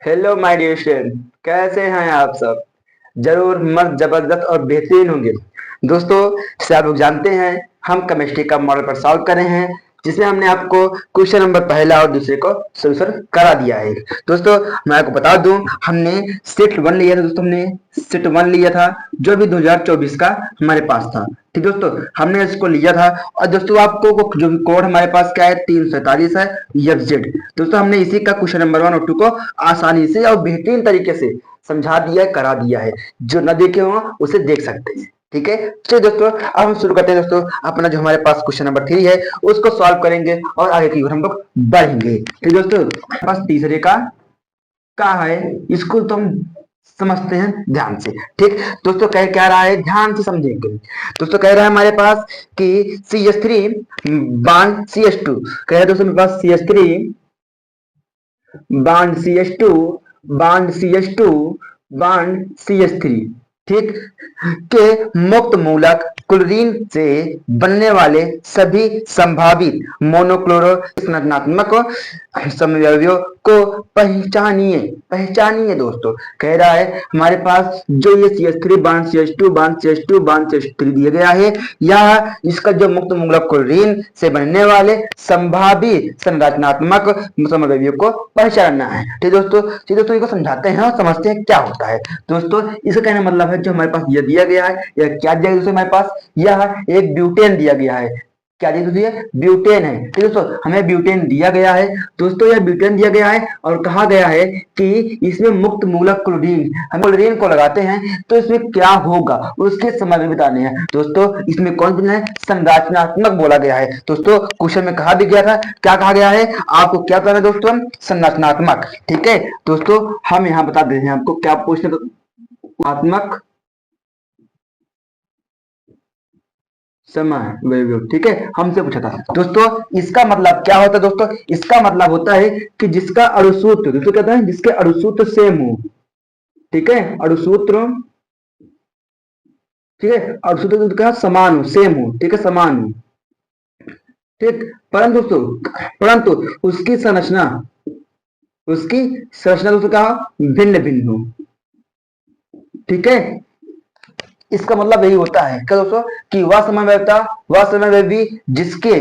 Hello my dear student, कैसे हैं आप सब। जरूर मस्त जबरदस्त और बेहतरीन होंगे। दोस्तों, जैसे आप लोग जानते हैं, हम केमिस्ट्री का मॉडल पर सॉल्व कर रहे हैं, जिसमें हमने आपको क्वेश्चन नंबर पहला और दूसरे को सोल्यूशन करा दिया है। दोस्तों, मैं आपको बता दूं, हमने सेट वन लिया था। दोस्तों, हमने सेट वन लिया था, जो भी 2024 का हमारे पास था। ठीक दोस्तों, हमने इसको लिया था। और दोस्तों, आपको जो भी कोड हमारे पास क्या है, 347 है, FZ। दोस्तों, हमने इसी का क्वेश्चन नंबर 1 और 2 को आसानी से और बेहतरीन तरीके से समझा दिया है, करा दिया है। जो न देखे हो उसे देख सकते हैं। ठीक है, चलिए दोस्तों, अब हम शुरू करते हैं। दोस्तों, अपना जो हमारे पास क्वेश्चन नंबर 3 है, उसको सॉल्व करेंगे और आगे की ओर हम लोग बढ़ेंगे। ठीक दोस्तों, हमारे पास तीसरे का है, इसको तो हम समझते हैं ध्यान से। ठीक दोस्तों, कह क्या रहा है, ध्यान से समझेंगे। दोस्तों, कह रहा है हमारे पास कि CH3 बांड CH2, कह रहा है दोस्तों मेरे पास CH3 bond CH2 bond CH2 bond CH3, ठीक, के मुक्त मूलक क्लोरीन से बनने वाले सभी संभावित मोनोक्लोरो संरचनात्मक समव्ययों को पहचानिए। पहचानिए दोस्तों, कह रहा है हमारे पास जो ये CH3 bond CH2 bond CH2 bond CH3 दिया गया है, यह इसका जो मुक्त मूलक क्लोरीन से बनने वाले संभावित संरचनात्मक समव्ययों को पहचानना है। ठीक दोस्तों, ठीक दोस्तों, इसको समझाते हैं और समझते हैं क्या होता है। दोस्तों, इसका कहने मतलब है, जो हमारे पास यह दिया गया है, यह क्या दिया गया दोस्तों, हमारे पास यह एक ब्यूटेन दिया गया है। क्या दिया दोस्तों, ब्यूटेन है। ठीक दोस्तों, हमें ब्यूटेन दिया गया है। दोस्तों, यह ब्यूटेन दिया गया है और कहा गया है कि इसमें मुक्त मूलक क्लोरीन, हम क्लोरीन को लगाते हैं तो इसमें क्या होगा उसके समय बताने हैं। दोस्तों, इसमें कौन बोला है, संरचनात्मक बोला गया है। दोस्तों, क्वेश्चन में कहा भी गया था, क्या कहा गया है, आपको क्या करना है दोस्तों, संरचनात्मक। ठीक है दोस्तों, हम यहाँ बता देते हैं आपको क्या पूछने, आत्मक समय वैभव। ठीक है, हमसे पूछा था। दोस्तों, इसका मतलब क्या होता है दोस्तों, इसका मतलब होता है कि जिसका अणुसूत्र, दोस्तों कहते हैं जिसके अणुसूत्र सेम हो। ठीक है, अणुसूत्र, ठीक है, अणुसूत्र का समान हो, सेम हो। ठीक है, समान हो। ठीक, परंतु दोस्तों, परंतु उसकी संरचना दोस्तों क्या, भिन्न भिन्न हो। ठीक है, इसका मतलब यही होता है क्या दोस्तों, कि वह समन्वय भी जिसके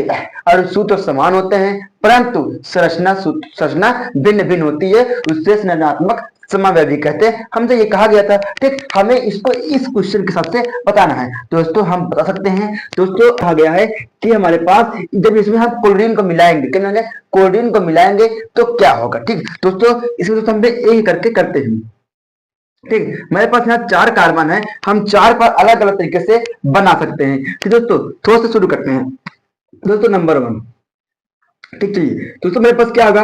अणुसूत्र समान होते हैं, परंतु संरचना भिन्न भिन्न होती है, उससे संरचनात्मक समन्वय भी कहते हैं। हमसे ये कहा गया था। ठीक, हमें इसको इस क्वेश्चन के हिसाब से बताना है। दोस्तों, हम बता सकते हैं। दोस्तों, कहा गया है कि हमारे पास जब इसमें हम क्लोरीन को मिलाएंगे, क्या क्लोरीन को मिलाएंगे तो क्या होगा। ठीक दोस्तों, इसमें दोस्तों हम यही करके करते हैं। ठीक, मेरे पास यहाँ 4 कार्बन है, हम 4 पर अलग अलग तरीके से बना सकते हैं। ठीक दोस्तों, थोड़ा सा शुरू करते हैं। दोस्तों, नंबर 1। ठीक, चलिए दोस्तों, मेरे पास क्या होगा,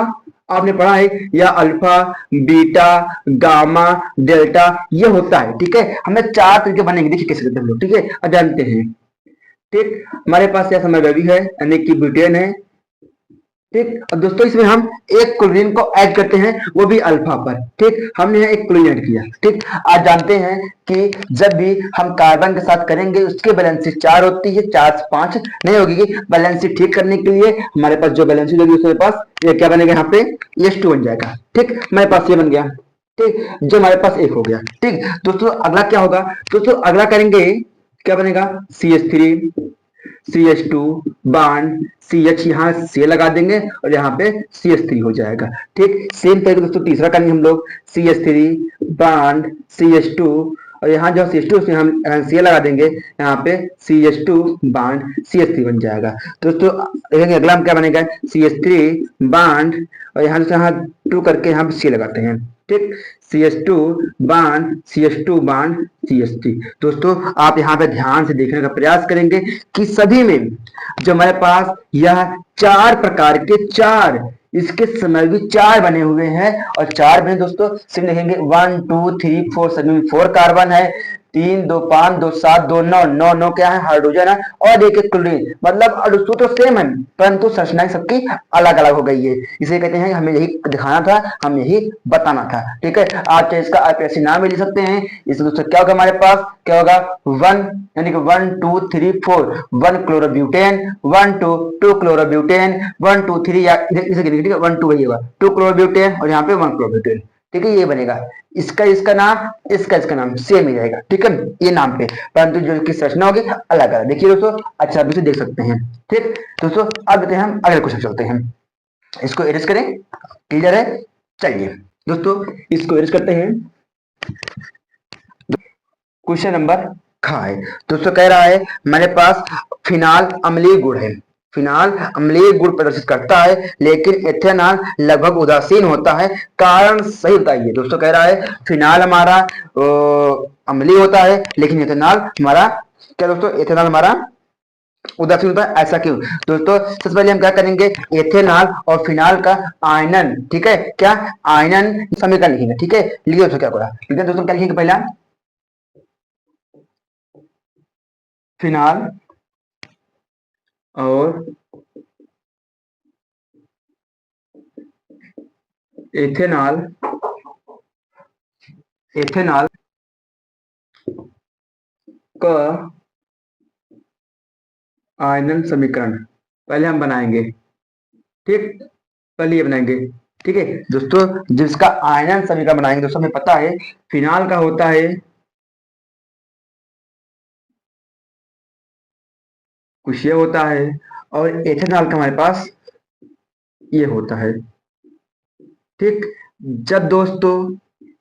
आपने पढ़ा है या अल्फा, बीटा, गामा, डेल्टा, ये होता है। ठीक है, हमें 4 तरीके बनेंगे, देखिए कैसे करते हैं हम लोग। ठीक है, जानते हैं। ठीक, हमारे पास यह समय रवि है, यानी कि ब्यूटेन है। ठीक, अब दोस्तों, इसमें हम एक क्लोरीन को ऐड करते हैं, वो भी अल्फा पर। ठीक, हमने यहाँ एक क्लोरीन ऐड किया। ठीक, आज जानते हैं कि जब भी हम कार्बन के साथ करेंगे, उसकी वैलेंसी 4 होती है, 4 से 5 नहीं होगी। वैलेंसी ठीक करने के लिए हमारे पास जो वैलेंसी होगी, उसके पास ये क्या बनेगा, यहाँ पे H2 बन जाएगा। ठीक, हमारे पास ये बन गया। ठीक, जो हमारे पास एक हो गया। ठीक दोस्तों, अगला क्या होगा, दोस्तों अगला करेंगे, क्या बनेगा, CH3 CH2 बांड CH, यहाँ C लगा देंगे और यहाँ पे CH3 हो जाएगा। ठीक, सेम तरीके दोस्तों तीसरा करेंगे हम लोग, CH3 बांड CH2, और यहाँ जो CH2 उसमें हम C लगा देंगे, यहाँ पे CH2 बांड CH3 बन जाएगा। दोस्तों, देखेंगे अगला हम क्या बनेगा, CH3 बांड, और यहाँ से यहाँ 2 करके यहाँ पे C लगाते हैं। ठीक, CH2 bond CH2 bond CH3। दोस्तों, आप यहाँ पे ध्यान से देखने का प्रयास करेंगे कि सभी में जो हमारे पास यह 4 प्रकार के 4 इसके समय भी 4 बने हुए हैं, और 4 बने दोस्तों, सिर्फ देखेंगे 1 2 3 4, सभी में 4 कार्बन है, 3 2 5 2 7 2 9 9 9 क्या है, हाइड्रोजन है, और एक एक क्लोरीन। मतलब अणुसूत्र तो सेम है, परंतु संरचनाएं सबकी अलग अलग हो गई है। इसे कहते हैं, हमें यही दिखाना था, हम यही बताना था। ठीक है, आप चाहे इसका IPSC नाम भी ले सकते हैं। इसे दोस्तों क्या होगा, हमारे पास क्या होगा, 1 यानी कि 1 2 3 4, 1 क्लोरोब्यूटेन, 1 2 2 क्लोरोब्यूटेन, 1 2 3, या इसे 1 2 वही होगा, 2 क्लोरोब्यूटेन, और यहाँ पे 1 क्लोरोब्यूटेन। ठीक है, ये बनेगा। इसका इसका नाम, इसका इसका नाम सेम ही रहेगा, ठीक है, ये नाम पे, परंतु जो इसकी संरचना होगी अलग अलग। देखिए दोस्तों, अच्छा आप इसे देख सकते हैं। ठीक दोस्तों, अब देखते हैं हम अगले क्वेश्चन चलते हैं। इसको एरेज करें, क्लियर है। चलिए दोस्तों, इसको एरेज करते हैं। क्वेश्चन नंबर खा है दोस्तों, कह रहा है मेरे पास फिनाल अम्लीय गुण है। फिनाल अम्लीय गुण प्रदर्शित करता है, लेकिन एथेनॉल लगभग उदासीन होता है, कारण सही बताइए। दोस्तों कह रहा है फिनाल हमारा अम्लीय होता है, लेकिन एथेनॉल हमारा क्या दोस्तों, एथेनॉल हमारा उदासीन होता है, ऐसा क्यों? दोस्तों सबसे पहले हम क्या करेंगे, एथेनॉल और फिनाल का आयनन, ठीक है, क्या आयनन समीकरण लिखेंगे। ठीक है, लिखिए दोस्तों, क्या बोला दोस्तों, क्या लिखेंगे पहला, फिनाल और एथेनॉल, एथेनॉल का आयनन समीकरण पहले हम बनाएंगे। ठीक, पहले ये बनाएंगे। ठीक है दोस्तों, जिसका आयनन समीकरण बनाएंगे दोस्तों, हमें पता है फिनाल का होता है कुछ ये होता है, और एथेनॉल का हमारे पास ये होता है। ठीक, जब दोस्तों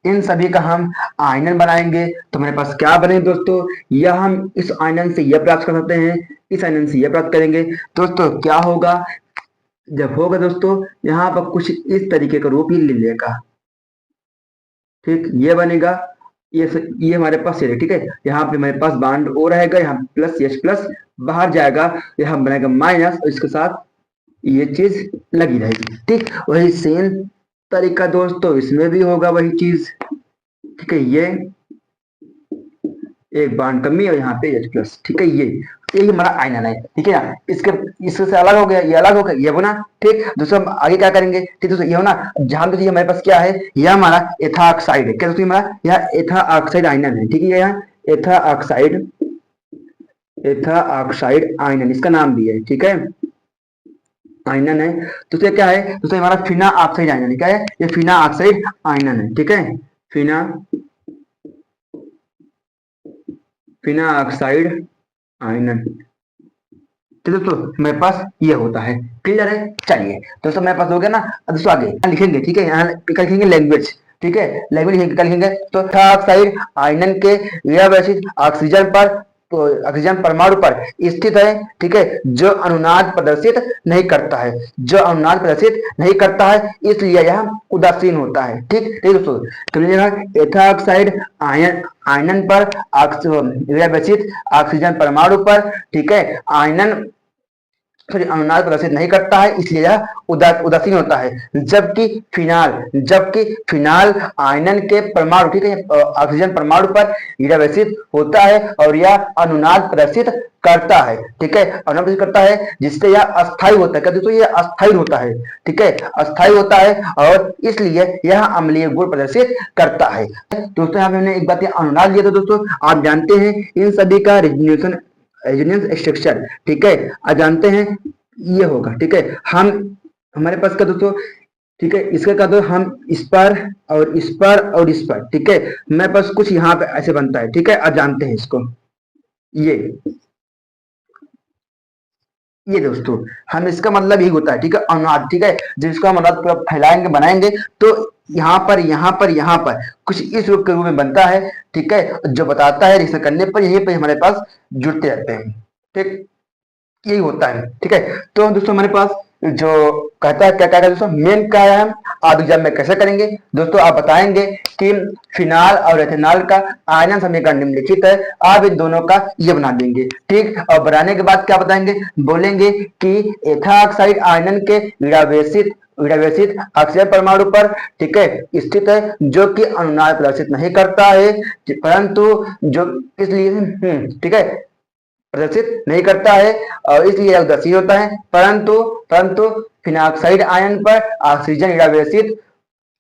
इन सभी का हम आयनन बनाएंगे तो हमारे पास क्या बने दोस्तों, यह हम इस आयनन से यह प्राप्त कर सकते हैं, इस आयनन से यह प्राप्त करेंगे। दोस्तों क्या होगा, जब होगा दोस्तों यहाँ पर कुछ इस तरीके का रूप ही ले लेगा। ठीक, ये बनेगा, ये हमारे पास ये, ठीक है, यहाँ पे हमारे पास बाउंड ओ रहेगा, यहाँ प्लस एच प्लस बाहर जाएगा, यहाँ बनेगा माइनस, और इसके साथ ये चीज लगी रहेगी। ठीक, वही सेम तरीका दोस्तों इसमें भी होगा वही चीज। ठीक है, ये एक बाउंड कमी और यहाँ पे एच प्लस। ठीक है, यही हमारा आयनन है। ठीक है ना, इसके इससे अलग हो गया, ये अलग हो गया, ये बना। ठीक दोस्तों, हम आगे क्या करेंगे, ठीक दोस्तों, ये हो ना, जहां तो हमारे पास क्या है, यह हमारा एथा ऑक्साइड है। क्या दोस्तों, हमारा यह एथा ऑक्साइड आयनन है। ठीक है, यहाँ एथा ऑक्साइड, एथा ऑक्साइड आयनन इसका नाम भी है। ठीक है, आयनन है। तो क्या है दोस्तों, हमारा फिना ऑक्साइड आयनन है। क्या है, ये फिना ऑक्साइड आयनन है। ठीक है, फिना, फिना ऑक्साइड आयनन। तो दोस्तों मेरे पास ये होता है, क्लियर है। चलिए दोस्तों, मेरे पास हो गया ना। अब दोस्तों आगे लिखेंगे, ठीक है, यहाँ लिखेंगे लैंग्वेज। ठीक है, लैंग्वेज लिखेंगे, क्या लिखेंगे, तो ऑक्साइड आयनन के यह ऑक्सीजन पर, तो ऑक्सीजन परमाणु पर स्थित है। ठीक है, जो अनुनाद प्रदर्शित नहीं करता है, जो अनुनाद प्रदर्शित नहीं करता है, इसलिए यह उदासीन होता है। ठीक ठीक दोस्तों, तो एथा ऑक्साइड आयन, आयनन पर व्यवस्थित ऑक्सीजन परमाणु पर, ठीक है, आयनन सॉरी अनुनाद प्रदर्शित नहीं करता है, इसलिए यह उदासीन होता है। जबकि फिनाल, जबकि फिनाल आयनन के परमाणु, ठीक है, ऑक्सीजन परमाणु पर व्यवस्थित होता है और यह अनुनाद प्रदर्शित करता है। ठीक है, अनुनाद प्रदर्शित करता है, जिससे यह अस्थायी होता है। क्या दोस्तों, यह अस्थायी होता है। ठीक है, अस्थायी होता है, और इसलिए यह अम्लीय गुण प्रदर्शित करता है। दोस्तों यहाँ पे हमने एक बात अनुनाद लिया था दोस्तों, आप जानते हैं इन सभी का रेजोनेशन, रेजोनेंस स्ट्रक्चर, ठीक है, आप जानते हैं ये होगा। ठीक है, हम हमारे पास का दोस्तों, ठीक है, इसका का दो हम इस पर और इस पर और इस पर, ठीक है, मेरे पास कुछ यहाँ पे ऐसे बनता है। ठीक है, आप जानते हैं इसको, ये दोस्तों हम इसका मतलब यही होता है। ठीक है, अनुनाद। ठीक है, जब इसका अनुनाद पूरा फैलाएंगे बनाएंगे तो यहाँ पर यहाँ पर यहाँ पर कुछ इस रूप के रूप में बनता है। ठीक है, जो बताता है रिएक्शन करने पर यहीं पे हमारे पास जुड़ते रहते हैं। ठीक, यही होता है। ठीक है, तो दोस्तों हमारे पास जो कहता है, क्या कहता है दोस्तों, मेन क्या है, हम आज एग्जाम में कैसे करेंगे दोस्तों, आप बताएंगे कि फिनाल और एथेनॉल का आयनन समीकरण निम्नलिखित है, आप इन दोनों का ये बना देंगे। ठीक, और बनाने के बाद क्या बताएंगे, बोलेंगे कि एथा ऑक्साइड आयनन के विरावेशित ऑक्सीजन परमाणु पर, ठीक है, स्थित है, जो कि अनुनाद प्रदर्शित नहीं करता है, परंतु जो इसलिए ठीक है, प्रदर्शित नहीं करता है, और इसलिए उदासीन होता है। परंतु परंतु फिनाक्साइड आयन पर ऑक्सीजन इरावेशित,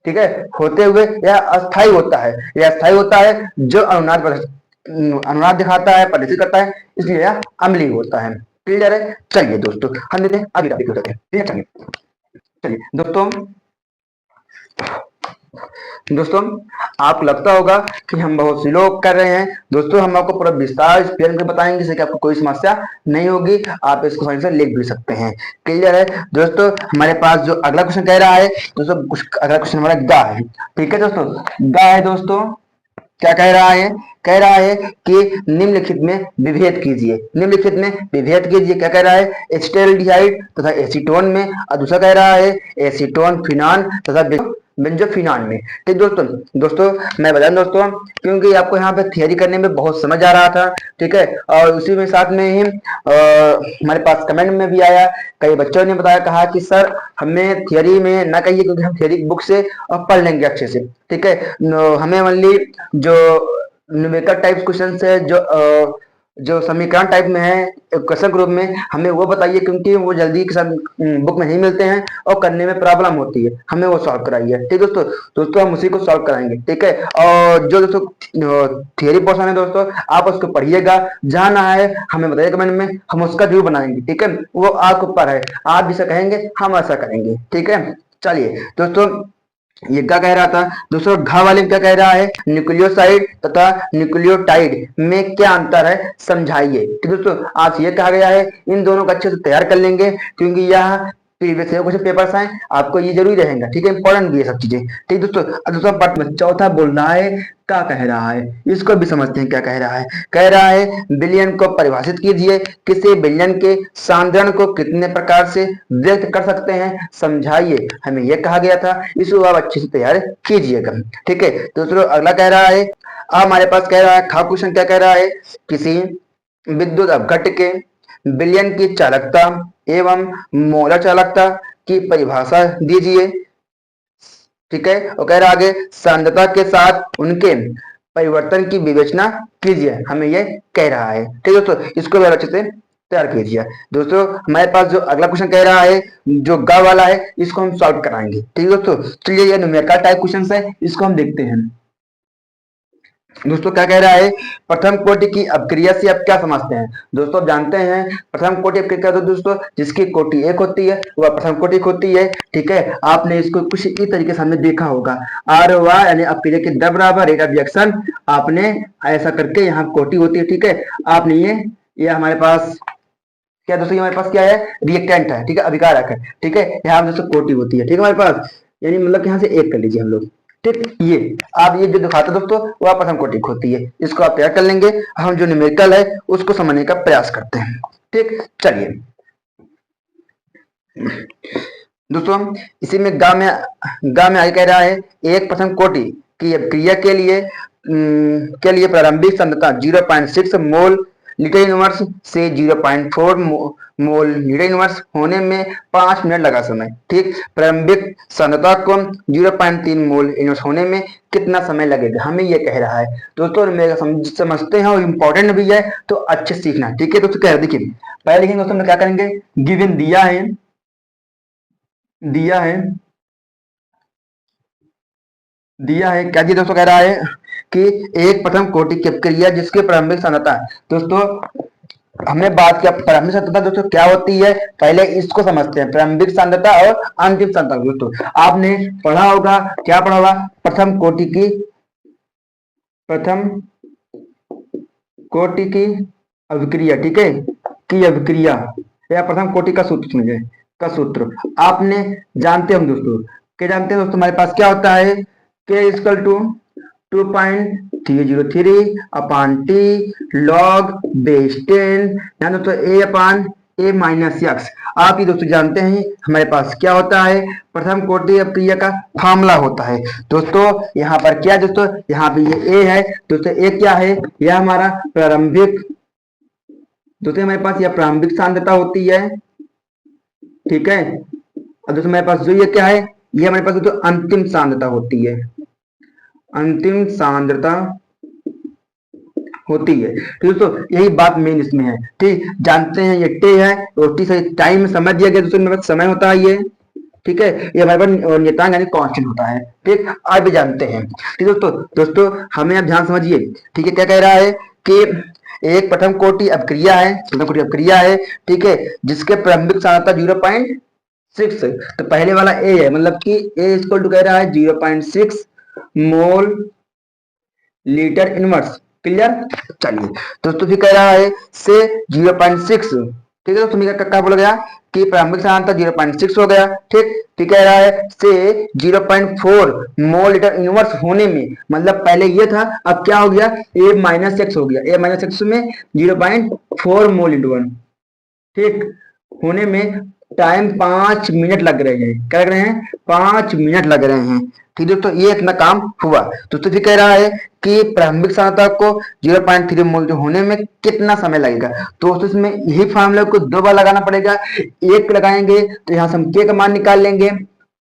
ठीक है, होते हुए यह अस्थायी होता है, यह अस्थायी होता है, जो अनुनाद दिखाता है, प्रदर्शित करता है, इसलिए यह अम्लीय होता है। क्लियर है। चलिए दोस्तों, हम लेते हैं अगली टॉपिक होते हैं। चलिए दोस्तों, दोस्तों आपको लगता होगा कि हम बहुत स्लो कर रहे हैं। दोस्तों हम आपको पूरा विस्तार एक्सप्लेन कर बताएंगे जिससे कि आपको कोई समस्या नहीं होगी, आप इसको सही से लिख भी सकते हैं। क्लियर है दोस्तों। हमारे पास जो अगला क्वेश्चन कह रहा है दोस्तों, अगला क्वेश्चन हमारा गा है। ठीक है दोस्तों, गा है दोस्तों। क्या कह रहा है? कह रहा है कि निम्नलिखित में विभेद कीजिए। निम्नलिखित में विभेद कीजिए। क्या कह रहा है? एसिटाल्डिहाइड तथा एसीटोन में, और दूसरा कह रहा है एसीटोन फिनान तथा बेंजोफिनान में। ठीक दोस्तों, दोस्तों मैं बता दूं दोस्तों, क्योंकि आपको यहाँ पे थियरी करने में बहुत समझ आ रहा था। ठीक है, और उसी में साथ में ही हमारे पास कमेंट में भी आया, कई बच्चों ने बताया, कहा कि सर हमें थियरी में ना कहिए क्योंकि हम थियरी बुक से पढ़ लेंगे अच्छे से। ठीक है, हमें ओनली जो न्यूमेरिकल टाइप क्वेश्चन है, जो समीकरण टाइप में है क्वेश्चन ग्रुप में, हमें वो बताइए क्योंकि वो जल्दी के साथ बुक में नहीं मिलते हैं और करने में प्रॉब्लम होती है, हमें वो सॉल्व कराइए। ठीक दोस्तों, दोस्तों हम उसी को सॉल्व कराएंगे। ठीक है, और जो दोस्तों थियरी पोर्शन है दोस्तों, आप उसको पढ़िएगा, जहां ना है हमें बताइए कमेंट में, हम उसका जरूर बनाएंगे। ठीक है, वो आपके ऊपर है, आप जिसे कहेंगे हम ऐसा करेंगे। ठीक है, चलिए दोस्तों, ये क्या कह रहा था दोस्तों, घा वाले में क्या कह रहा है? न्यूक्लियोसाइड तथा न्यूक्लियोटाइड में क्या अंतर है समझाइए। ठीक दोस्तों, आज ये कहा गया है, इन दोनों को अच्छे से तैयार कर लेंगे क्योंकि यह प्रीवियस ईयर कुछ पेपर्स हैं, आपको ये जरूरी रहेगा। ठीक है, इंपॉर्टेंट भी है सब चीजें। ठीक दोस्तों, दोस्तों पार्ट में चौथा बोल रहा है, क्या कह रहा है इसको भी समझते हैं। क्या कह रहा है? कह रहा है बिलियन को परिभाषित कीजिए, किसी बिलियन के सांद्रण को कितने प्रकार से व्यक्त कर सकते हैं समझाइए। हमें यह कहा गया था, इसको आप अच्छे से तैयार कीजिएगा। ठीक है दोस्तों, अगला कह रहा है, अब हमारे पास कह रहा है खा क्वेश्चन क्या कह रहा है, किसी विद्युत अपघट्य के बिलियन की चालकता एवं मोलर चालकता की परिभाषा दीजिए। ठीक है, और कह रहा आगे सांद्रता के साथ उनके परिवर्तन की विवेचना कीजिए, हमें ये कह रहा है। ठीक है दोस्तों, इसको भी अच्छे से तैयार कीजिए। दोस्तों हमारे पास जो अगला क्वेश्चन कह रहा है, जो ग वाला है, इसको हम सॉल्व कराएंगे। ठीक है दोस्तों, चलिए ये न्यूमेरिकल टाइप क्वेश्चन है, इसको हम देखते हैं। दोस्तों क्या कह रहा है, प्रथम कोटि की अपक्रिया से आप क्या समझते हैं? दोस्तों आप जानते हैं प्रथम कोटि अपक्रिया तो दोस्तों जिसकी कोटि एक होती है वह प्रथम कोटि होती है। ठीक है, आपने इसको कुछ इस तरीके से हमने देखा होगा, आर वाई यानी अपक्रिया के दर बराबर रेट ऑफ रिएक्शन, आपने ऐसा करके यहाँ कोटि होती है। ठीक है, आपने ये हमारे पास क्या दोस्तों, हमारे पास क्या है, रिएक्टेंट है। ठीक है, अभिकारक है। ठीक है, यहाँ दोस्तों कोटि होती है। ठीक है हमारे पास, यानी मतलब यहाँ से एक कर लीजिए हम लोग। ठीक, ये आप ये जो दिखाते दोस्तों वो आप प्रथम कोटि होती है, इसको आप तैयार कर लेंगे। हम जो न्यूमेरिकल है उसको समझने का प्रयास करते हैं। ठीक, चलिए दोस्तों, इसी में गा में आगे कह रहा है, एक प्रथम कोटि की क्रिया के लिए प्रारंभिक सांद्रता 0.6 मोल लीटर इनवर्स से 0.4 मोल लीटर इनवर्स होने में 5 मिनट लगा समय। ठीक, प्रारंभिक सांद्रता को 0.3 मोल इनवर्स होने में कितना समय लगेगा, हमें ये कह रहा है। दोस्तों मेरा समझते हैं और इम्पोर्टेंट भी है तो अच्छे सीखना। ठीक है दोस्तों, क्या देखिए पहले लिखेंगे दोस्तों, हम क्या करेंगे, गिवन दिया है क्या जी दोस्तों, कह रहा है कि एक प्रथम कोटि की अपक्रिया जिसके प्रारंभिक सांद्रता, दोस्तों हमने बात किया प्रारंभिक सांद्रता दोस्तों क्या होती है, पहले इसको समझते हैं, प्रारंभिक सांद्रता और अंतिम सांद्रता। दोस्तों आपने पढ़ा होगा, क्या पढ़ा होगा, प्रथम कोटि की अभिक्रिया। ठीक है, की अभिक्रिया या प्रथम कोटि का सूत्र समझे, का सूत्र आपने जानते हम दोस्तों, क्या जानते हैं दोस्तों, हमारे पास क्या होता है, K equal to 2.303 upon T log base 10 यानी तो ए अपान ए माइनस एक्स। आप ये दोस्तों जानते हैं हमारे पास क्या होता है, प्रथम कोटि अपक्रिया का फार्मूला होता है। दोस्तों यहाँ पर क्या दोस्तों, यहाँ पे ये ए है दोस्तों, ए क्या है, यह हमारा प्रारंभिक दोस्तों, हमारे पास यह प्रारंभिक सांद्रता होती है। ठीक है, और दोस्तों हमारे पास जो ये क्या है, ये हमारे पास दोस्तों अंतिम सांद्रता होती है, अंतिम सांद्रता होती है। तो दोस्तों यही बात मेन इसमें है। ठीक, जानते हैं ये टे है और टी से टाइम समय दिया गया दोस्तों, मेरे पास समय होता है ये। ठीक है, ये हमारे पास नियतांक यानी कांस्टेंट होता है। ठीक, आप भी जानते हैं। ठीक दोस्तों हमें अब ध्यान समझिए। ठीक है, क्या कह रहा है कि एक प्रथम कोटि अपक्रिया है। ठीक है, जिसके प्रारंभिक सांद्रता 0.6, तो पहले वाला ए है, मतलब कि ए इक्वल टू कह रहा है 0.6 मोल लीटर इनवर्स। क्लियर। चलिए दोस्तों फिर कह रहा है से 0.6, ठीक है दोस्तों, क्या बोला गया कि प्रारंभिक सांद्रता 0.6 हो गया। ठीक, फिर कह रहा है से 0.4 मोल लीटर इनवर्स होने में, मतलब पहले ये था, अब क्या हो गया, A-X हो गया। A-X में 0.4 मोल इंटू 1, ठीक, होने में टाइम 5 मिनट लग रहे हैं। क्या लग रहे हैं? 5 मिनट लग रहे हैं। ठीक है, तो ये इतना काम हुआ। तो फिर कह रहा है कि प्रारंभिक सांद्रता को 0.3 मोल होने में कितना समय लगेगा। तो इसमें यही फार्मूला को 2 बार लगाना पड़ेगा। एक लगाएंगे तो यहाँ से हम के का मान निकाल लेंगे।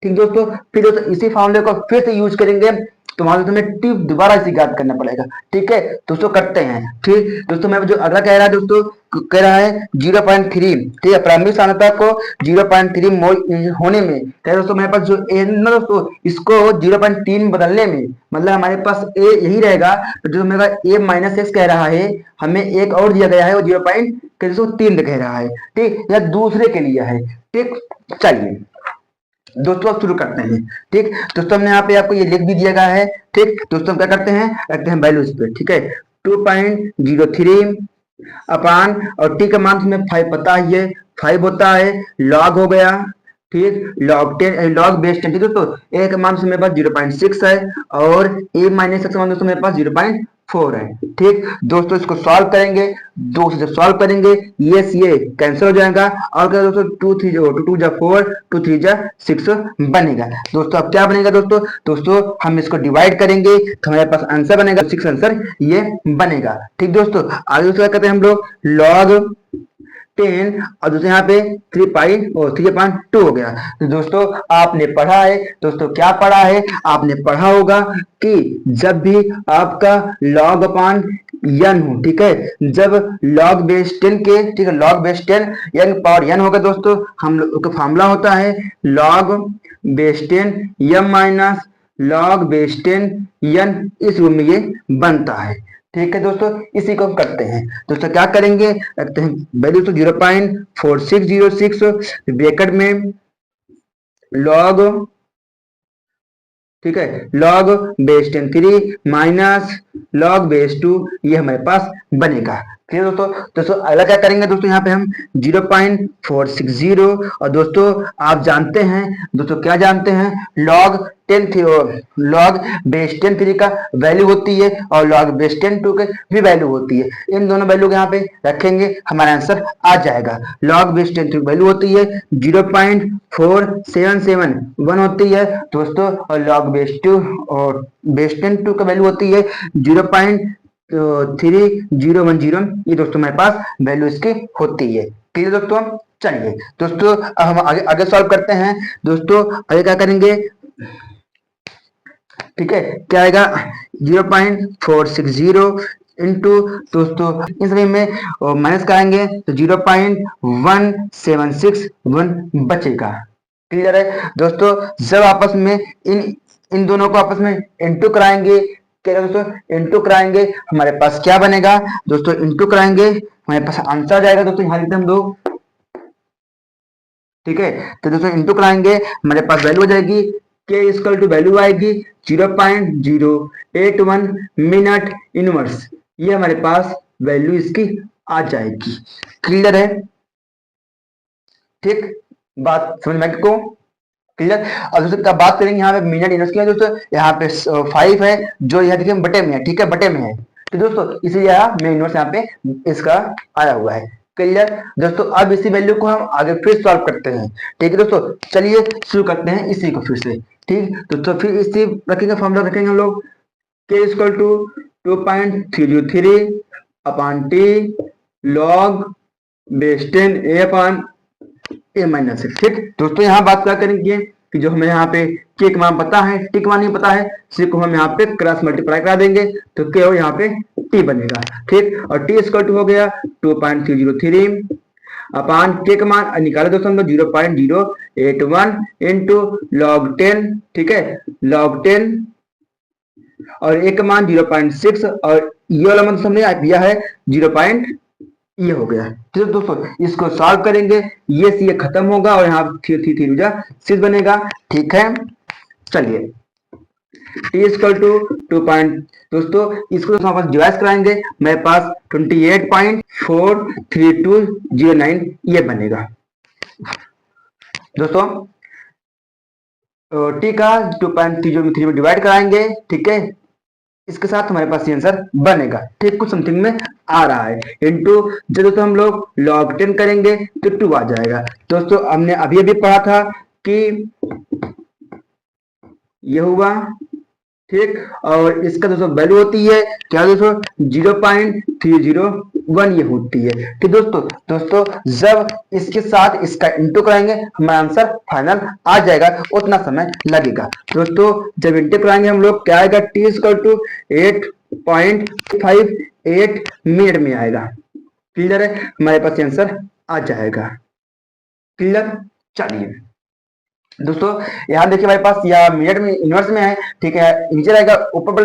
ठीक दोस्तों, फिर दोस्तों इसी फार्मूले को फिर से यूज करेंगे, तो वहां से तुम्हें टिप दोबारा इसी याद करना पड़ेगा। ठीक है दोस्तों, करते हैं। ठीक दोस्तों, मैं जो अगला कह रहा है दोस्तों, कह रहा है 0.3, ठीक है, प्रारंभिक सांद्रता को 0.3 मोल होने में, कह दोस्तों मेरे पास जो ए ना दोस्तों, इसको 0.3 बदलने में, मतलब हमारे पास ए यही रहेगा। तो जो मेरा A-X कह रहा है, हमें एक और दिया गया है, वो 0.3 कह रहा है। ठीक, यह दूसरे के लिए है। ठीक, चलिए दोस्तों अब शुरू करते हैं। ठीक दोस्तों, हमने यहाँ पे आपको ये लिख भी दिया गया है। ठीक दोस्तों, हम क्या करते हैं, रखते हैं वैल्यूज पे। ठीक है, 2.03 अपान, और टी का मान हमें 5 पता ही है, 5 होता है, लॉग हो गया। ठीक, लॉग 10, लॉग बेस 10। ठीक दोस्तों, ए का मान मेरे पास 0.6 है, और A-X का मान दोस्तों मेरे पास 0.4 है। ठीक दोस्तों, इसको सॉल्व करेंगे, दो से जब सॉल्व करेंगे ये कैंसिल हो जाएगा, और क्या दोस्तों 2 जा 4, 2 जा 6 बनेगा। दोस्तों अब क्या बनेगा दोस्तों, हम इसको डिवाइड करेंगे तो हमारे पास आंसर बनेगा 6 आंसर ये बनेगा। ठीक दोस्तों, आगे दोस्तों क्या करते हैं हम लोग, लॉग 10 और दूसरे यहाँ पे 3.2 हो गया। तो दोस्तों आपने पढ़ा है, दोस्तों क्या पढ़ा है, आपने पढ़ा होगा कि जब भी आपका लॉग अपान n हो, ठीक है, जब log बेस 10 के, ठीक है, log base 10 n power n होगा दोस्तों, हम लोग का फॉर्मूला होता है log base 10 m minus log base 10 n, इस रूप में ये बनता है। ठीक है दोस्तों, इसी को हम करते हैं। दोस्तों क्या करेंगे, रखते हैं वैल्यू तो 0.4606 ब्रैकेट में लॉग, ठीक है, log base 10 3 minus log base 2, ये हमारे पास बनेगा। ठीक है दोस्तों अगला क्या करेंगे दोस्तों, यहाँ पे हम 0.460, और दोस्तों आप जानते हैं, दोस्तों क्या जानते हैं, लॉग 10 लॉग बेस 10 3 का वैल्यू होती है, और लॉग बेस 10 2 की भी वैल्यू होती है। इन दोनों वैल्यू को यहाँ पे रखेंगे, हमारा आंसर आ जाएगा। लॉग बेस 10 3 की वैल्यू होती है 0.4771 होती है दोस्तों, और लॉग बेस 2 और बेस 10 2 का वैल्यू होती है 0.3010, ये दोस्तों हमारे पास वैल्यू इसकी होती है। ठीक है दोस्तों, चलिए दोस्तों अब हम आगे आगे सॉल्व करते हैं। दोस्तों आगे क्या करेंगे, ठीक है, क्या आएगा 0.460 इंटू, दोस्तों इन सभी में माइनस कराएंगे तो 0.1761 बचेगा। क्लियर है दोस्तों, जब आपस में इन दोनों को आपस में इंटू कराएंगे, क्या दोस्तों इंटू कराएंगे, हमारे पास क्या बनेगा दोस्तों, इंटू कराएंगे हमारे पास आंसर आ जाएगा। दोस्तों यहाँ लिखते हैं हम लोग, ठीक है, तो दोस्तों इंटू कराएंगे हमारे पास वैल्यू हो जाएगी, के इक्वल टू वैल्यू आएगी 0.081 मिनट इनवर्स, ये हमारे पास वैल्यू इसकी आ जाएगी। क्लियर है, ठीक, बात समझ में को क्लियर। और दोस्तों क्या बात करेंगे यहाँ पे मिनट इनवर्स की, दोस्तों यहाँ पे 5 है, जो यहाँ देखिए बटे में है, ठीक है, बटे में है, तो दोस्तों इसीलिए मैं इनवर्स यहाँ पे इसका आया हुआ है। क्लियर दोस्तों, अब इसी वैल्यू को हम आगे फिर सॉल्व करते हैं। ठीक है दोस्तों, चलिए शुरू करते हैं इसी को फिर से। ठीक दोस्तों, फिर इसी रखेंगे, फॉर्मूला रखेंगे हम लोग, K equal to 2.303 upon T log base 10 A upon A-6। ठीक दोस्तों, यहाँ बात क्या करेंगे कि जो हमें यहाँ पे के का मान पता है, टी का मान नहीं पता है, इसी को हम यहाँ पे क्रॉस मल्टीप्लाई करा देंगे तो क्या हो, यहाँ पे टी बनेगा। ठीक, और टी इक्वल टू हो गया 2.303 अपान के का मान निकाले दोस्तों हम लोग 0.081 इंटू लॉग 10, ठीक है, लॉग 10, और एक का मान 0.6, और ये वाला मान हमने दिया है 0. ये हो गया। ठीक है दोस्तों, इसको सॉल्व करेंगे, ये खत्म होगा, और यहाँ 3 6 बनेगा। ठीक है, चलिए टी इक्वल टू 2 दोस्तों इसको तो वापस डिवाइड कराएंगे, मेरे पास 28.43209 ये बनेगा दोस्तों। टी का 2.3 में डिवाइड कराएंगे, ठीक है, इसके साथ हमारे पास ये आंसर बनेगा, ठीक, कुछ समथिंग में आ रहा है। इंटू जब दोस्तों हम लोग log 10 करेंगे तो 2 आ जाएगा। दोस्तों हमने अभी अभी पढ़ा था कि ये हुआ, ठीक, और इसका दोस्तों वैल्यू होती है क्या दोस्तों 0.301 ये होती है, ठीक दोस्तों जब इसके साथ इसका इंटू कराएंगे हमारा आंसर फाइनल आ जाएगा, उतना समय लगेगा दोस्तों। जब इंटू कराएंगे हम लोग क्या आएगा, टी इक्वल टू 8.58 मिनट में आएगा, क्लियर है, हमारे पास आंसर आ जाएगा, क्लियर। चलिए दोस्तों यहाँ देखिए हमारे पास या मिनट में इनवर्स में है, ठीक है, नीचे रहेगा ऊपर बढ़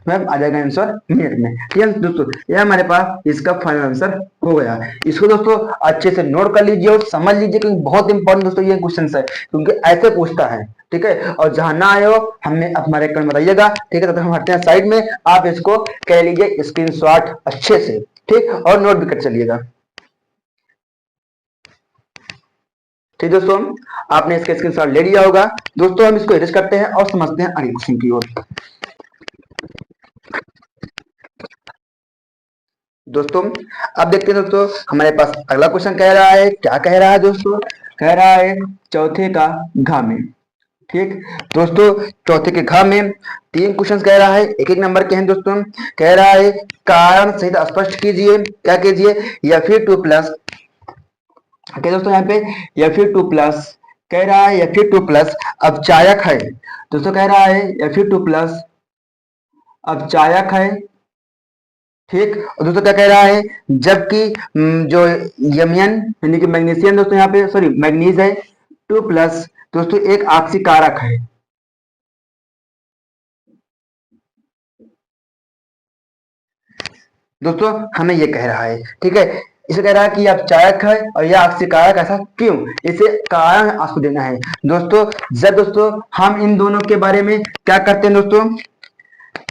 मैम आ जाएगा आंसर मिनट में, ठीक है दोस्तों। यह हमारे पास इसका फाइनल आंसर हो गया। इसको दोस्तों अच्छे से नोट कर लीजिए और समझ लीजिए क्योंकि बहुत इंपॉर्टेंट दोस्तों ये क्वेश्चन है, क्योंकि ऐसे पूछता है, ठीक है, और जहां ना आए हो हमें हमारे कमेंट बताइएगा, ठीक है, तब हम हटते हैं साइड में, आप इसको कह लीजिए स्क्रीनशॉट अच्छे से, ठीक, और नोट भी कर चलिएगा, ठीक दोस्तों। आपने इसका स्क्रीनशॉट ले लिया होगा दोस्तों। हम इसको एरेज करते हैं और समझते हैं अगले क्वेश्चन की ओर। दोस्तों अब देखते हैं दोस्तों हमारे पास अगला क्वेश्चन कह रहा है, क्या कह रहा है दोस्तों, कह रहा है चौथे का घ में, ठीक दोस्तों, चौथे के घ में 3 क्वेश्चन कह रहा है, एक एक नंबर के हैं दोस्तों। कह रहा है कारण सहित स्पष्ट कीजिए, क्या कीजिए, या फिर 2 प्लस, okay, दोस्तों यहाँ पे या फिर 2 प्लस कह रहा है, या फिर 2 प्लस अवचायक है दोस्तों, कह रहा है या फिर 2 प्लस अवचायक है, ठीक, और दोस्तों क्या कह रहा है, जबकि जो यमियन यानी कि मैग्नीशियम दोस्तों यहाँ पे सॉरी मैग्नीज है 2 प्लस दोस्तों एक आक्सीकारक है, दोस्तों हमें ये कह रहा है, ठीक है, इसे कह रहा है कि अपचायक है और यह आक्सीकारक, ऐसा क्यों, इसे कारण आपको देना है दोस्तों। जब दोस्तों हम इन दोनों के बारे में क्या करते हैं दोस्तों,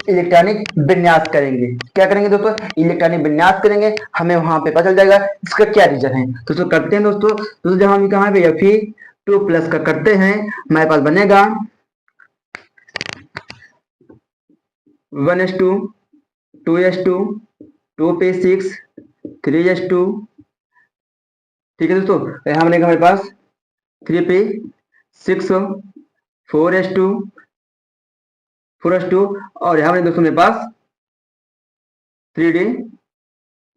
इलेक्ट्रॉनिक विन्यास करेंगे, क्या करेंगे दोस्तों, इलेक्ट्रॉनिक विन्यास करेंगे, हमें वहां पे पता चल जाएगा इसका क्या रीजन है दोस्तों। करते हैं दोस्तों जब हम कहाँ पे Fe 2 प्लस का करते हैं हमारे पास बनेगा 1s2 2s2 2p6 3s2, ठीक है दोस्तों, यहाँ बनेगा हमारे पास 3p6 4s2 4s2 और यहाँ बनेगा दोस्तों मेरे पास 3d,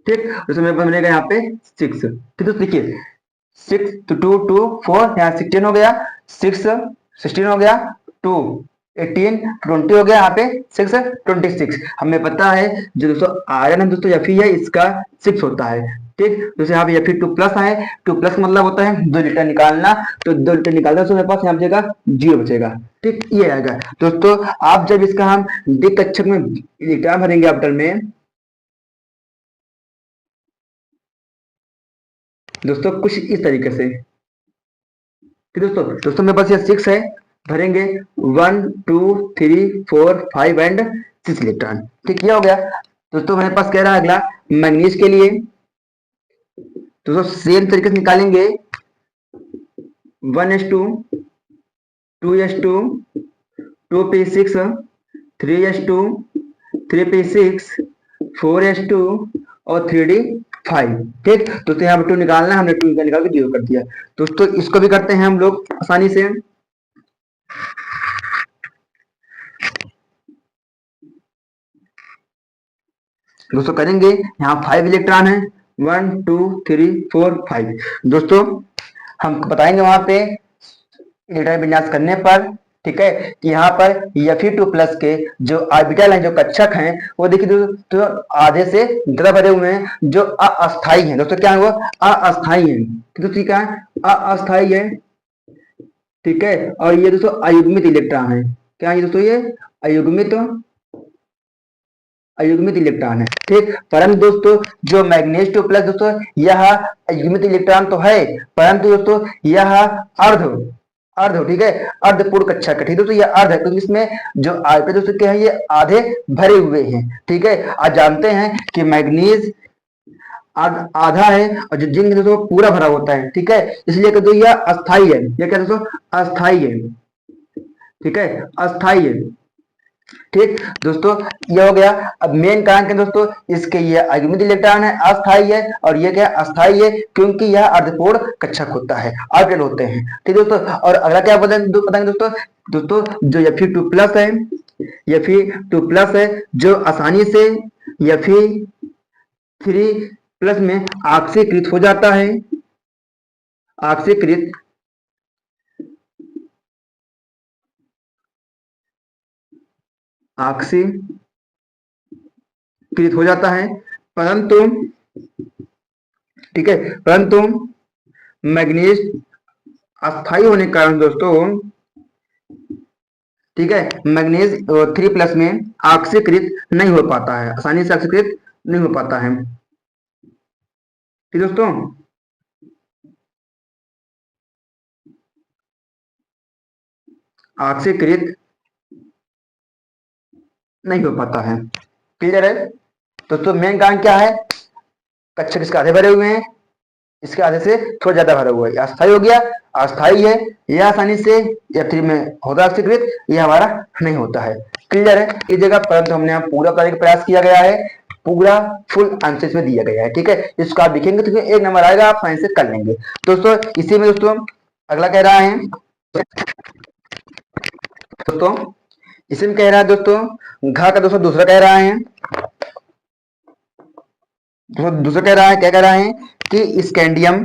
ठीक, दोस्तों मेरे पास बनेगा यहाँ पे 6, ठीक दोस्तों देखिए 6 तो 2 2 4 यहाँ 16 हो गया, 6 16 हो गया, 2 18 20 हो गया, यहाँ पे 6 26, हमें पता है जो दोस्तों आयरन है दोस्तों Fe है इसका 6 होता है, ठीक दोस्तों। यहाँ पे Fe 2 प्लस है, 2 प्लस का मतलब होता है 2 लीटर निकालना, तो 2 लीटर निकालना तो मेरे पास यहाँ बचेगा 0 बचेगा, ठीक, ये आएगा दोस्तों। आप जब इसका हम डी कक्षक में इलेक्ट्रॉन भरेंगे ऑर्बिटल में दोस्तों कुछ इस तरीके से, ठीक दोस्तों मेरे पास ये 6 है, भरेंगे 1 2 3 4 5 एंड 6 इलेक्ट्रॉन, ठीक, ये हो गया दोस्तों। मेरे पास कह रहा है अगला मैग्नीज के लिए, दोस्तों सेम तरीके से निकालेंगे 1s2 2s2 2p6 3s2 3p6 4s2 और 3d5, ठीक दोस्तों यहाँ पे 2 निकालना है, हमने 2 निकाल के 0 कर दिया दोस्तों। इसको भी करते हैं हम लोग आसानी से, दोस्तों करेंगे यहाँ 5 इलेक्ट्रॉन है 1 2 3 4 5 दोस्तों, हम बताएंगे वहां पे इलेक्ट्रॉन विन्यास करने पर, ठीक है, कि यहाँ पर Fe2 प्लस के जो ऑर्बिटल हैं जो कक्षक हैं वो देखिए दोस्तों आधे से ज्यादा भरे हुए हैं, जो अस्थाई हैं दोस्तों, क्या है वो अस्थाई हैं, दोस्तों क्या है अस्थाई है, ठीक है, और ये दोस्तों अयुग्मित इलेक्ट्रॉन है, क्या है दोस्तों ये अयुग्मित अयुग्मित इलेक्ट्रॉन है, ठीक, परंतु दोस्तों जो मैग्नीज 2 प्लस दोस्तों यह अयुग्मित इलेक्ट्रॉन तो है, परंतु दोस्तों यह अर्ध अर्ध हो, ठीक है, अर्धपूर्ण कक्षा का, ठीक है दोस्तों, ये अर्ध है क्योंकि इसमें जो आयतन दोस्तों क्या है, ये आधे भरे हुए हैं, ठीक है। आज जानते हैं कि मैग्नीज आधा है और जो जिंक दोस्तों पूरा भरा होता है, ठीक है, इसलिए कहते यह अस्थाई है, ये क्या दोस्तों, अस्थाई है, ठीक है, अस्थाई है, ठीक दोस्तों, ये हो गया। अब मेन कारण क्या दोस्तों, इसके ये अयुग्मित इलेक्ट्रॉन है, अस्थाई है, और ये क्या अस्थाई है क्योंकि यह अर्धपूर्ण कक्षक होता है, ऑर्बिटल होते हैं, ठीक दोस्तों। और अगला क्या बताएंगे दोस्तों, दोस्तों जो Fe2+ है, Fe2+ है, जो आसानी से Fe3+ में ऑक्सीकृत हो जाता है, ऑक्सीकृत ऑक्सीकृत हो जाता है, परंतु, ठीक है, परंतु मैग्नीज अस्थाई होने के कारण दोस्तों, ठीक है, मैग्नीज 3+ में ऑक्सीकृत नहीं हो पाता है, आसानी से ऑक्सीकृत नहीं हो पाता है, ठीक दोस्तों। ऑक्सीकृत नहीं हो पाता है, क्लियर है दोस्तों। मेन कारण क्या है, कक्षक इसके आधे भरे हुए हैं, इसके आधे से थोड़ा ज्यादा भरा हुआ है, अस्थाई हो गया, अस्थाई है, यह आसानी से F3 में होता है ऑक्सीकृत, यह हमारा नहीं होता है, क्लियर है इस जगह। परंतु हमने यहाँ पूरा करने का प्रयास किया गया है, पूरा फुल आंसर में दिया गया है, ठीक है, इसको आप लिखेंगे तो 1 नंबर आएगा, आप साइंस से कर लेंगे दोस्तों। इसी में दोस्तों अगला कह रहा है दोस्तों, इसी में कह रहा है दोस्तों, घा का दोस्तों दूसरा कह रहा है, दूसरा कह रहा है, क्या कह रहा है कि स्कैंडियम,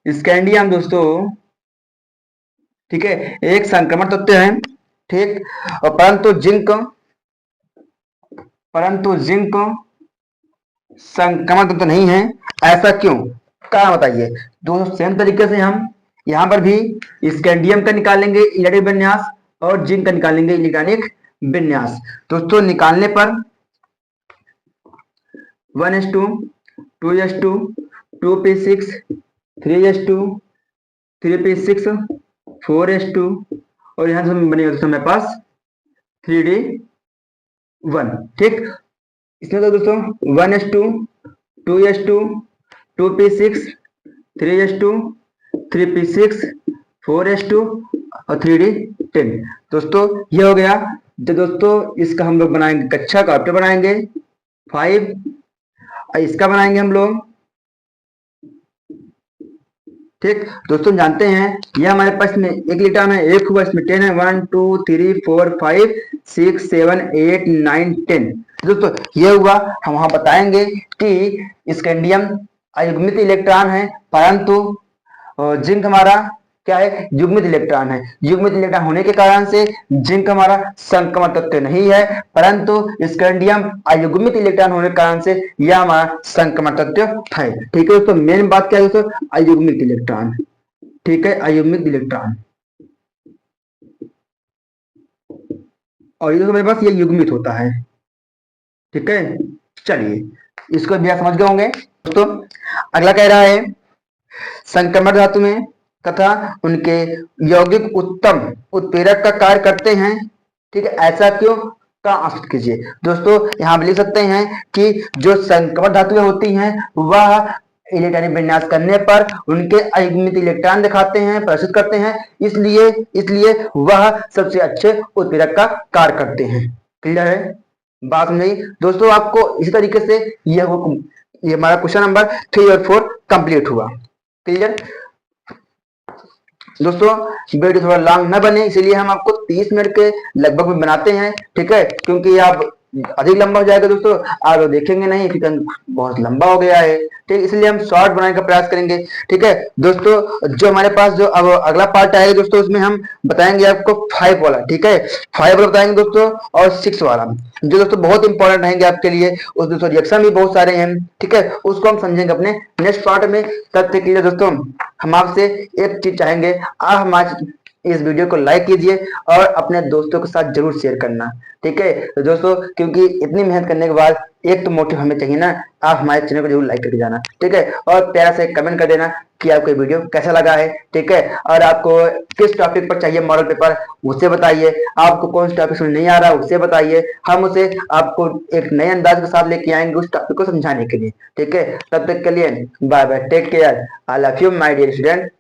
स्कैंडियम दोस्तों, ठीक है, एक संक्रमण तत्व है, ठीक, और परंतु जिंक संक्रमण तत्व नहीं है, ऐसा क्यों, क्या बताइए दोस्तों। सेम तरीके से हम यहां पर भी स्कैंडियम का निकालेंगे इलेक्ट्रॉनिक विन्यास और जिंक का निकालेंगे इलेक्ट्रॉनिक विन्यास दोस्तों। निकालने पर 1s2 2s2 2p6 3s2 3p6 4s2 और यहां से बनेगा दोस्तों मेरे पास 3d1, ठीक। इसमें तो दोस्तों 1s2 2s2 2p6 3s2 3p6 4s2 और 3d10 दोस्तों, ये हो गया। तो दोस्तों इसका हम लोग बनाएंगे कक्षा का ऑप्टर बनाएंगे 5, इसका बनाएंगे हम लोग, ठीक दोस्तों। जानते हैं यह हमारे पास में एक इलेक्ट्रॉन है, एक हुआ, इसमें 10 है, 1 2 3 4 5 6 7 8 9 10 दोस्तों, ये हुआ। हम वहां बताएंगे कि स्कैंडियम अयुग्मित इलेक्ट्रॉन है, परंतु जिंक हमारा क्या है, युग्मित इलेक्ट्रॉन है, युग्मित इलेक्ट्रॉन होने के कारण से जिंक हमारा संक्रमण तत्व नहीं है, परंतु स्कैंडियम अयुग्मित इलेक्ट्रॉन होने के कारण से यह हमारा संक्रमण तत्व है, ठीक है दोस्तों। मेन बात क्या है दोस्तों, अयुग्मित इलेक्ट्रॉन, ठीक है, अयुग्मित इलेक्ट्रॉन, और ये दोस्तों मेरे पास ये युग्मित होता है, ठीक है। चलिए इसको भी आप समझ गए होंगे दोस्तों। अगला कह रहा है संक्रमण धातु में तथा उनके यौगिक उत्तम उत्प्रेरक का कार्य करते हैं, ठीक है, ऐसा क्यों, का आंसर कीजिए दोस्तों। यहां लिख सकते हैं कि जो संक्रमण धातुएं होती हैं वह इलेक्ट्रॉनिक विन्यास करने पर उनके अयुग्मित इलेक्ट्रॉन दिखाते हैं, प्रदर्शित करते हैं, इसलिए वह सबसे अच्छे उत्प्रेरक का कार्य करते हैं, क्लियर है बात नहीं दोस्तों। आपको इसी तरीके से ये हमारा क्वेश्चन नंबर 3 और 4 कंप्लीट हुआ, क्लियर दोस्तों। वीडियो थोड़ा लॉन्ग न बने इसलिए हम आपको 30 मिनट के लगभग में बनाते हैं, ठीक है, क्योंकि आप अधिक लंबा हो जाएगा दोस्तों, आप लोग देखेंगे नहीं कि बहुत लंबा हो गया है, ठीक, इसलिए हम शॉर्ट बनाने का प्रयास करेंगे, ठीक है दोस्तों। जो हमारे पास जो अब अगला पार्ट आएगा दोस्तों, उसमें हम बताएंगे आपको 5 वाला, ठीक है, 5 वाला बताएंगे दोस्तों, और 6 वाला जो दोस्तों बहुत इंपॉर्टेंट रहेंगे आपके लिए, उस दोस्तों रिएक्शन भी बहुत सारे हैं, ठीक है, उसको हम समझेंगे अपने नेक्स्ट पार्ट में। तब तक के लिए दोस्तों हम आपसे एक चीज चाहेंगे, आप हमारे इस वीडियो को लाइक कीजिए और अपने दोस्तों के साथ जरूर शेयर करना। ठीक है तो दोस्तों, क्योंकि इतनी मेहनत करने के बाद एक तो मोटिव हमें चाहिए ना, आप हमारे चैनल को जरूर लाइक करके जाना। ठीक है, और प्यारा से कमेंट कर देना कि आपको ये वीडियो कैसा लगा है। ठीक है, और आपको किस टॉपिक पर चाहिए मॉडल पेपर उसे बताइए, आपको कौन सा टॉपिक समझ नहीं आ रहा उसे बताइए, हम उसे आपको एक नए अंदाज के साथ लेके आएंगे उस टॉपिक को समझाने के लिए। ठीक है, तब तक के लिए bye bye, take care, I love you my dear student.